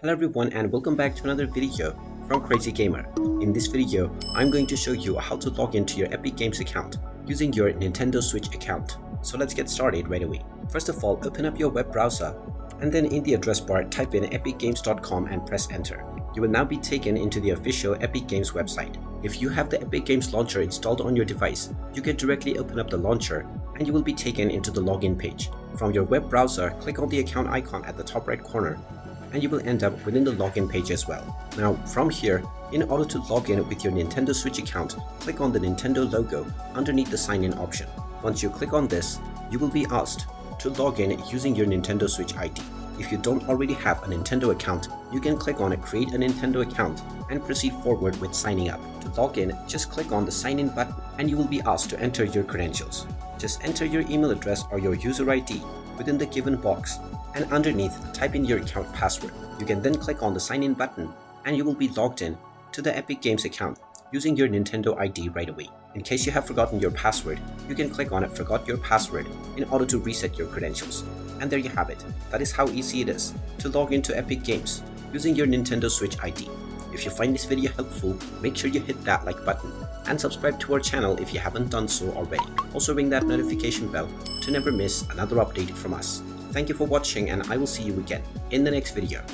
Hello everyone and welcome back to another video from Crazy Gamer. In this video, I'm going to show you how to log into your Epic Games account using your Nintendo Switch account. So let's get started right away. First of all, open up your web browser and then in the address bar type in epicgames.com and press enter. You will now be taken into the official Epic Games website. If you have the Epic Games launcher installed on your device, you can directly open up the launcher and you will be taken into the login page. From your web browser, click on the account icon at the top right corner and you will end up within the login page as well. Now from here, in order to log in with your Nintendo Switch account, click on the Nintendo logo underneath the sign in option. Once you click on this, you will be asked to log in using your Nintendo Switch ID. If you don't already have a Nintendo account, you can click on create a Nintendo account and proceed forward with signing up. To log in, just click on the sign in button and you will be asked to enter your credentials. Just enter your email address or your user ID within the given box and underneath type in your account password. You can then click on the sign in button and you will be logged in to the Epic Games account using your Nintendo ID right away. In case you have forgotten your password, you can click on forgot your password in order to reset your credentials. And there you have it. That is how easy it is to log into Epic Games using your Nintendo Switch ID. If you find this video helpful, make sure you hit that like button and subscribe to our channel if you haven't done so already. Also ring that notification bell to never miss another update from us. Thank you for watching and I will see you again in the next video.